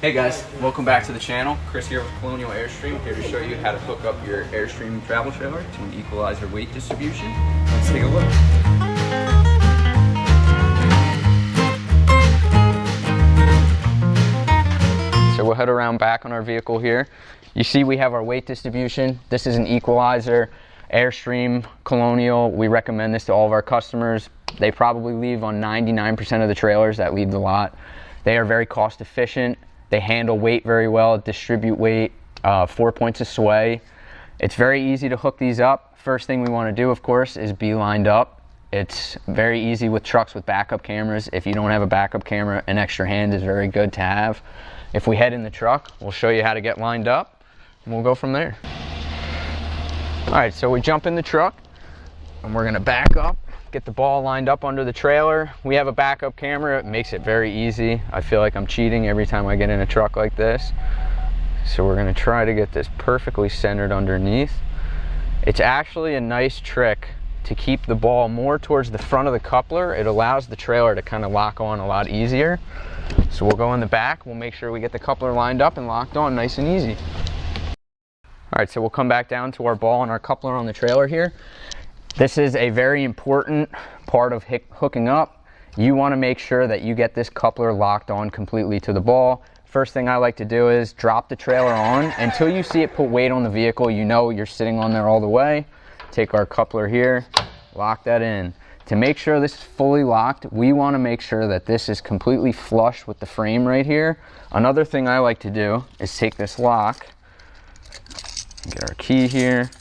Hey guys, welcome back to the channel. Chris here with Colonial Airstream, here to show you how to hook up your Airstream Travel Trailer to an Equalizer weight distribution. Let's take a look. So we'll head around back on our vehicle here. You see we have our weight distribution. This is an Equalizer Airstream Colonial. We recommend this to all of our customers. They probably leave on 99% of the trailers that leave the lot. They are very cost efficient. They handle weight very well, distribute weight, 4 points of sway. It's very easy to hook these up. First thing we want to do, of course, is be lined up. It's very easy with trucks with backup cameras. If you don't have a backup camera, an extra hand is very good to have. If we head in the truck, we'll show you how to get lined up, and we'll go from there. All right, so we jump in the truck, and we're gonna back up, get the ball lined up under the trailer. We have a backup camera. It makes it very easy. I feel like I'm cheating every time I get in a truck like this. So we're gonna try to get this perfectly centered underneath. It's actually a nice trick to keep the ball more towards the front of the coupler. It allows the trailer to kind of lock on a lot easier. So we'll go in the back. We'll make sure we get the coupler lined up and locked on nice and easy. All right, so we'll come back down to our ball and our coupler on the trailer here. This is a very important part of hooking up. You want to make sure that you get this coupler locked on completely to the ball. First thing I like to do is drop the trailer on. Until you see it put weight on the vehicle, you know you're sitting on there all the way. Take our coupler here, lock that in. To make sure this is fully locked, we want to make sure that this is completely flush with the frame right here. Another thing I like to do is take this lock, get our key here.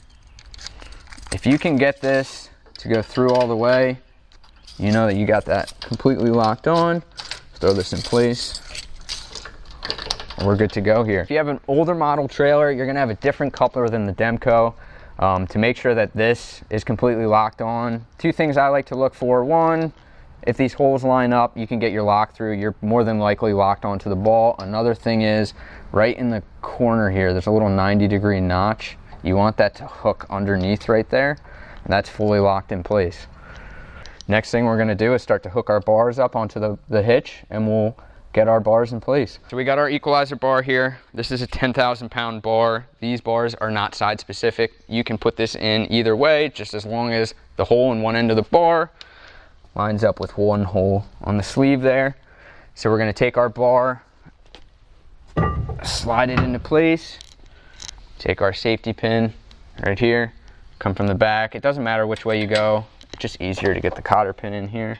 If you can get this to go through all the way, you know that you got that completely locked on. Throw this in place. We're good to go here. If you have an older model trailer, you're gonna have a different coupler than the Demco. To make sure that this is completely locked on. Two things I like to look for. One, if these holes line up, you can get your lock through. You're more than likely locked onto the ball. Another thing is, right in the corner here, there's a little 90-degree notch. You want that to hook underneath right there, and that's fully locked in place. Next thing we're gonna do is start to hook our bars up onto the hitch, and we'll get our bars in place. So we got our Equalizer bar here. This is a 10,000 pound bar. These bars are not side specific. You can put this in either way, just as long as the hole in one end of the bar lines up with one hole on the sleeve there. So we're gonna take our bar, slide it into place, take our safety pin right here, come from the back. It doesn't matter which way you go. It's just easier to get the cotter pin in here.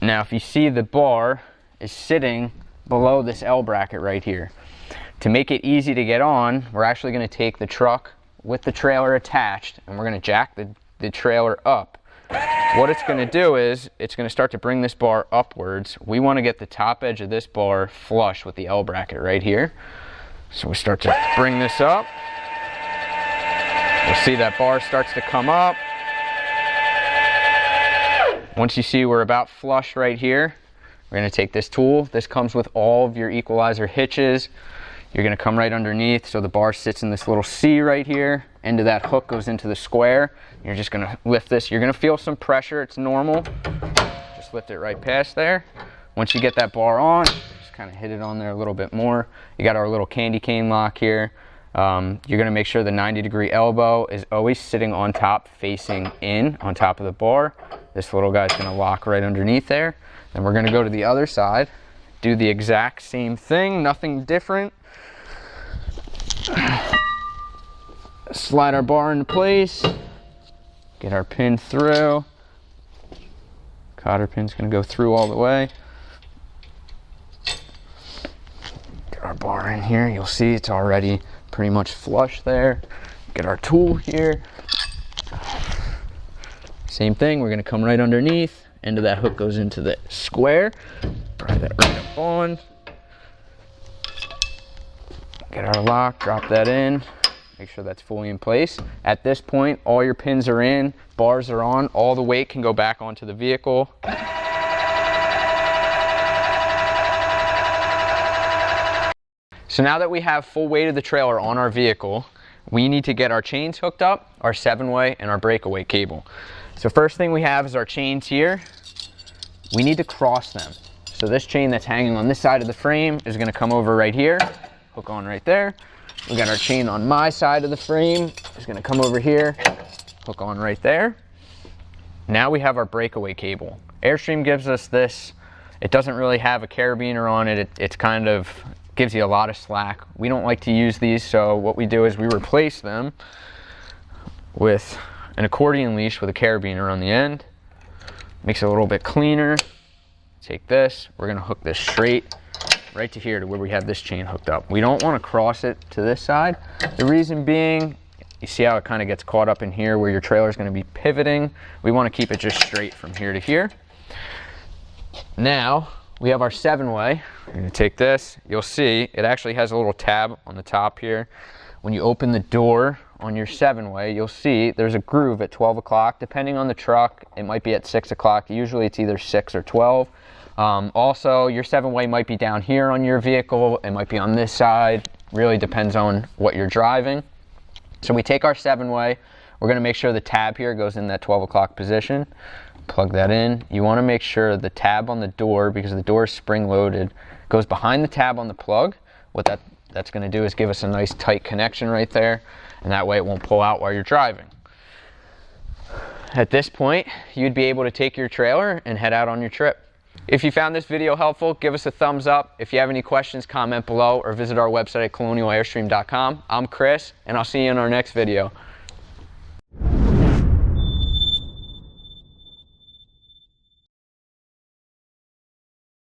Now, if you see, the bar is sitting below this L bracket right here. To make it easy to get on, we're actually gonna take the truck with the trailer attached, and we're gonna jack the trailer up. What it's gonna do is, it's gonna start to bring this bar upwards. We wanna get the top edge of this bar flush with the L bracket right here. So we start to bring this up. We'll see that bar starts to come up. Once you see we're about flush right here, we're gonna take this tool. This comes with all of your Equalizer hitches. You're gonna come right underneath, so the bar sits in this little C right here. End of that hook goes into the square. You're just gonna lift this. You're gonna feel some pressure, it's normal. Just lift it right past there. Once you get that bar on, just kind of hit it on there a little bit more. You got our little candy cane lock here. You're gonna make sure the 90-degree elbow is always sitting on top, facing in on top of the bar. This little guy's gonna lock right underneath there. Then we're gonna go to the other side, do the exact same thing, nothing different. Slide our bar into place, get our pin through. Cotter pin's gonna go through all the way. Get our bar in here, you'll see it's already pretty much flush there. Get our tool here. Same thing, we're gonna come right underneath. End of that hook goes into the square. Pry that right up on. Get our lock, drop that in. Make sure that's fully in place. At this point, all your pins are in, bars are on, all the weight can go back onto the vehicle. So now that we have full weight of the trailer on our vehicle, we need to get our chains hooked up, our 7-way and our breakaway cable. So first thing we have is our chains here. We need to cross them. So this chain that's hanging on this side of the frame is gonna come over right here, hook on right there. We got our chain on my side of the frame, it's gonna come over here, hook on right there. Now we have our breakaway cable. Airstream gives us this. It doesn't really have a carabiner on it. It's kind of gives you a lot of slack. We don't like to use these, so what we do is we replace them with an accordion leash with a carabiner on the end. Makes it a little bit cleaner. Take this, we're gonna hook this straight right to here to where we have this chain hooked up. We don't wanna cross it to this side. The reason being, you see how it kind of gets caught up in here where your trailer is gonna be pivoting. We wanna keep it just straight from here to here. Now, we have our 7-way. We're gonna take this, you'll see it actually has a little tab on the top here. When you open the door on your 7-way, you'll see there's a groove at 12 o'clock. Depending on the truck, it might be at 6 o'clock. Usually it's either 6 or 12. Also, your 7-way might be down here on your vehicle. It might be on this side. Really depends on what you're driving. So we take our 7-way. We're gonna make sure the tab here goes in that 12 o'clock position. Plug that in. You wanna make sure the tab on the door, because the door is spring loaded, goes behind the tab on the plug. What that's gonna do is give us a nice tight connection right there, and that way it won't pull out while you're driving. At this point, you'd be able to take your trailer and head out on your trip. If you found this video helpful, give us a thumbs up. If you have any questions, comment below or visit our website at colonialairstream.com. I'm Chris, and I'll see you in our next video.